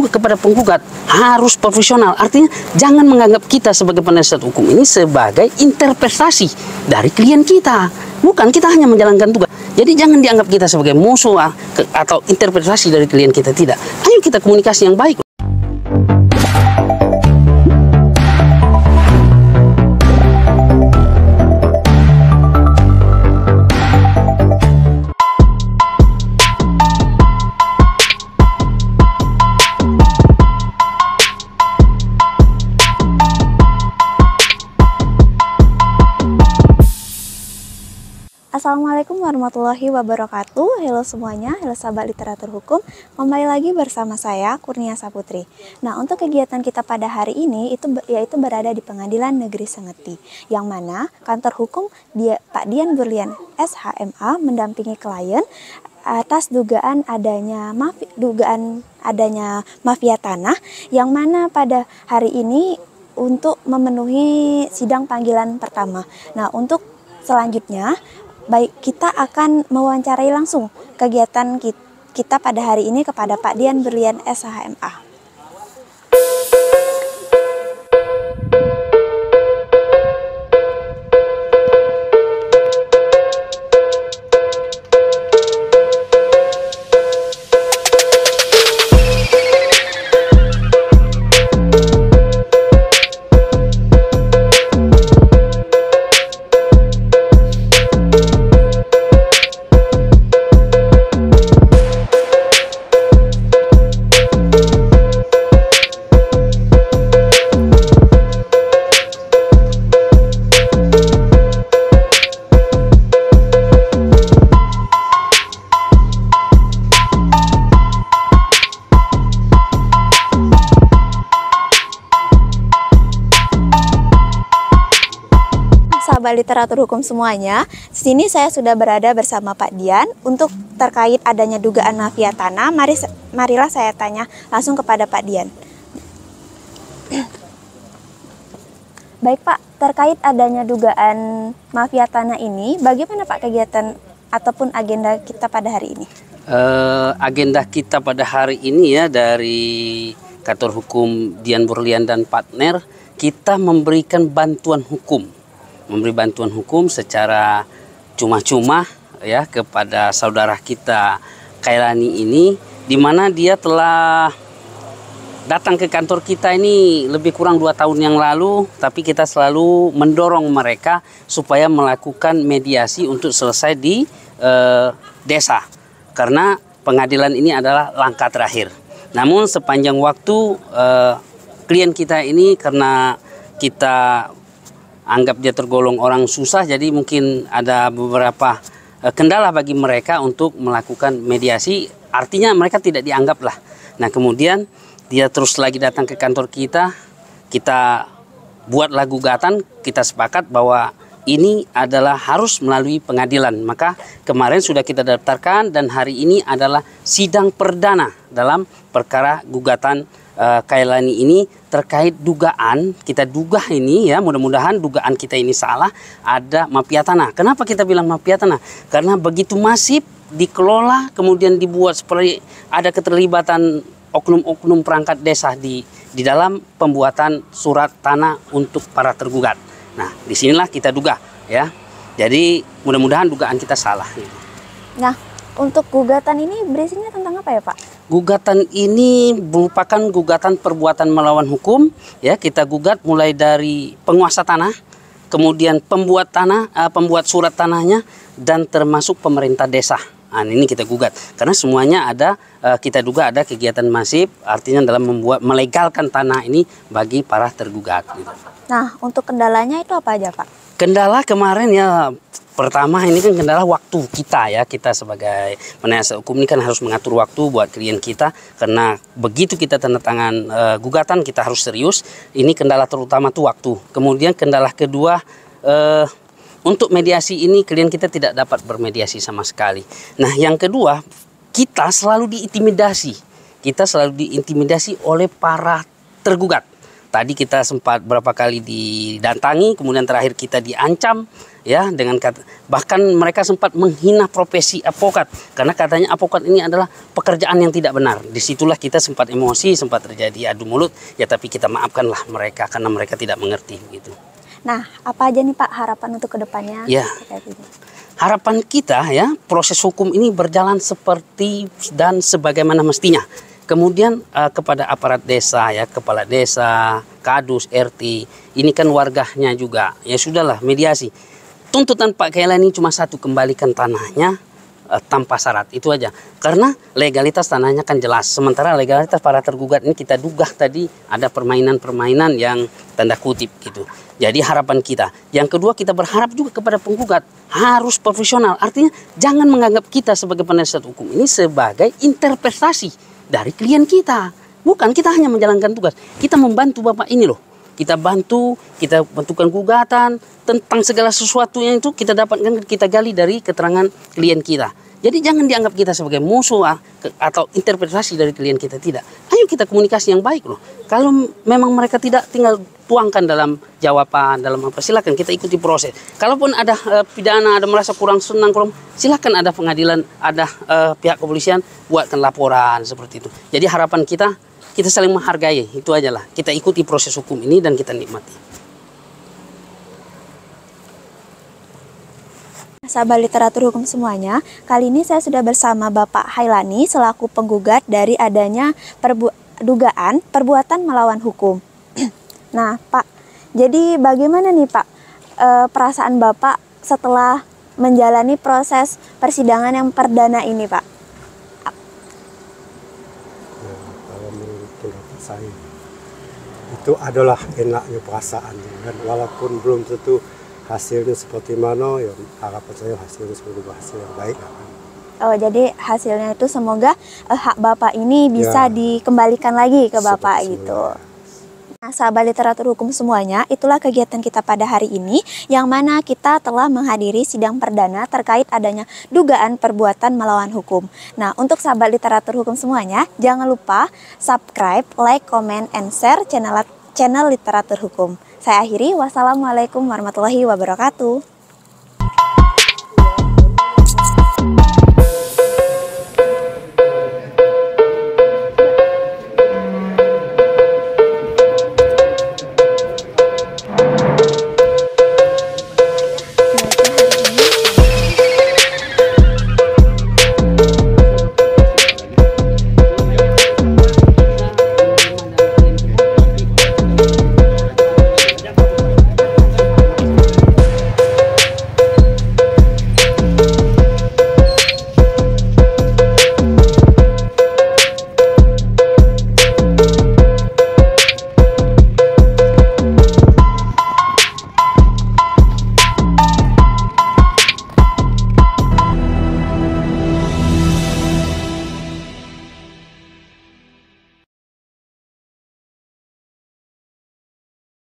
kepada penggugat harus profesional. Artinya jangan menganggap kita sebagai penasihat hukum ini sebagai interpretasi dari klien kita. Bukan, kita hanya menjalankan tugas. Jadi jangan dianggap kita sebagai musuh atau interpretasi dari klien kita. Tidak. Ayo kita komunikasi yang baik. Assalamualaikum warahmatullahi wabarakatuh. Halo semuanya, halo sahabat literatur hukum. Kembali lagi bersama saya Kurnia Saputri. Nah, untuk kegiatan kita pada hari ini yaitu berada di Pengadilan Negeri Sengeti, yang mana kantor hukum Pak Dian Berlian SHMA mendampingi klien atas dugaan adanya mafia tanah, yang mana pada hari ini untuk memenuhi sidang panggilan pertama. Nah, untuk selanjutnya kita akan mewawancarai langsung kegiatan kita pada hari ini kepada Pak Dian Berlian SHMA. Sahabat literatur hukum semuanya, di sini saya sudah berada bersama Pak Dian untuk terkait adanya dugaan mafia tanah. Marilah saya tanya langsung kepada Pak Dian. Baik Pak, terkait adanya dugaan mafia tanah ini, bagaimana Pak kegiatan ataupun agenda kita pada hari ini? Agenda kita pada hari ini ya, dari kantor hukum Dian Berlian dan partner, kita memberikan bantuan hukum. Memberi bantuan hukum secara cuma-cuma ya kepada saudara kita Kailani ini, di mana dia telah datang ke kantor kita ini lebih kurang 2 tahun yang lalu, tapi kita selalu mendorong mereka supaya melakukan mediasi untuk selesai di desa, karena pengadilan ini adalah langkah terakhir. Namun sepanjang waktu klien kita ini, karena kita anggap dia tergolong orang susah, jadi mungkin ada beberapa kendala bagi mereka untuk melakukan mediasi. Artinya mereka tidak dianggap lah. Nah, kemudian dia terus lagi datang ke kantor kita buatlah gugatan, kita sepakat bahwa ini adalah harus melalui pengadilan. Maka kemarin sudah kita daftarkan dan hari ini adalah sidang perdana dalam perkara gugatan Kailani ini terkait dugaan, kita duga ini ya, mudah-mudahan dugaan kita ini salah, ada mafia tanah. Kenapa kita bilang mafia tanah? Karena begitu masif dikelola, kemudian dibuat seperti ada keterlibatan oknum-oknum perangkat desa di dalam pembuatan surat tanah untuk para tergugat. Nah, disinilah kita duga ya. Jadi mudah-mudahan dugaan kita salah. Nah, untuk gugatan ini berisinya tentang apa ya Pak? Gugatan ini merupakan gugatan perbuatan melawan hukum ya. Kita gugat mulai dari penguasa tanah, kemudian pembuat surat tanahnya, dan termasuk pemerintah desa. Nah, ini kita gugat karena semuanya ada, kita duga ada kegiatan masif, artinya dalam melegalkan tanah ini bagi para tergugat gitu. Nah, untuk kendalanya itu apa aja Pak? Kendala kemarin ya, pertama ini kan kendala waktu kita ya. Kita sebagai penasihat hukum ini kan harus mengatur waktu buat klien kita, karena begitu kita tanda tangan gugatan kita harus serius. Ini kendala terutama tuh waktu. Kemudian kendala kedua, untuk mediasi ini klien kita tidak dapat bermediasi sama sekali. Nah, yang kedua, kita selalu diintimidasi. Kita selalu diintimidasi oleh para tergugat. Tadi kita sempat berapa kali didatangi, kemudian terakhir kita diancam, ya, dengan kata, bahkan mereka sempat menghina profesi advokat karena katanya advokat ini adalah pekerjaan yang tidak benar. Disitulah kita sempat emosi, sempat terjadi adu mulut, ya, tapi kita maafkanlah mereka karena mereka tidak mengerti gitu. Nah, apa aja nih Pak harapan untuk kedepannya? Ya, harapan kita, ya, proses hukum ini berjalan seperti dan sebagaimana mestinya. Kemudian kepada aparat desa, ya, kepala desa, kadus, RT, ini kan warganya juga, ya sudahlah, mediasi. Tuntutan Pak Kailan ini cuma satu, kembalikan tanahnya tanpa syarat, itu aja. Karena legalitas tanahnya kan jelas, sementara legalitas para tergugat ini kita duga tadi ada permainan-permainan yang tanda kutip gitu. Jadi harapan kita. Yang kedua, kita berharap juga kepada penggugat harus profesional. Artinya jangan menganggap kita sebagai penasihat hukum ini sebagai interpretasi dari klien kita. Bukan, kita hanya menjalankan tugas. Kita membantu Bapak ini loh. Kita bantu, kita bentukkan gugatan tentang segala sesuatu yang itu kita dapatkan, kita gali dari keterangan klien kita. Jadi jangan dianggap kita sebagai musuh atau interpretasi dari klien kita, tidak. Ayo kita komunikasi yang baik loh. Kalau memang mereka tidak, tinggal tuangkan dalam jawaban, dalam apa, silakan kita ikuti proses. Kalaupun ada pidana, ada merasa kurang senang, silakan ada pengadilan, ada pihak kepolisian buatkan laporan seperti itu. Jadi harapan kita saling menghargai, itu aja lah. Kita ikuti proses hukum ini dan kita nikmati. Sahabat literatur hukum semuanya, kali ini saya sudah bersama Bapak Hailani selaku penggugat dari adanya dugaan perbuatan melawan hukum. Nah Pak, jadi bagaimana nih Pak perasaan Bapak setelah menjalani proses persidangan yang perdana ini Pak? Ya, kalau menurut pendapat saya itu adalah enaknya perasaan, dan walaupun belum tentu hasilnya seperti mana, ya harapan saya hasilnya seperti hasil yang baik. Oh, jadi hasilnya itu semoga hak Bapak ini bisa dikembalikan lagi ke Bapak gitu. Nah, sahabat literatur hukum semuanya, itulah kegiatan kita pada hari ini, yang mana kita telah menghadiri sidang perdana terkait adanya dugaan perbuatan melawan hukum. Nah, untuk sahabat literatur hukum semuanya, jangan lupa subscribe, like, comment, and share channel literatur hukum. Saya akhiri, wassalamualaikum warahmatullahi wabarakatuh.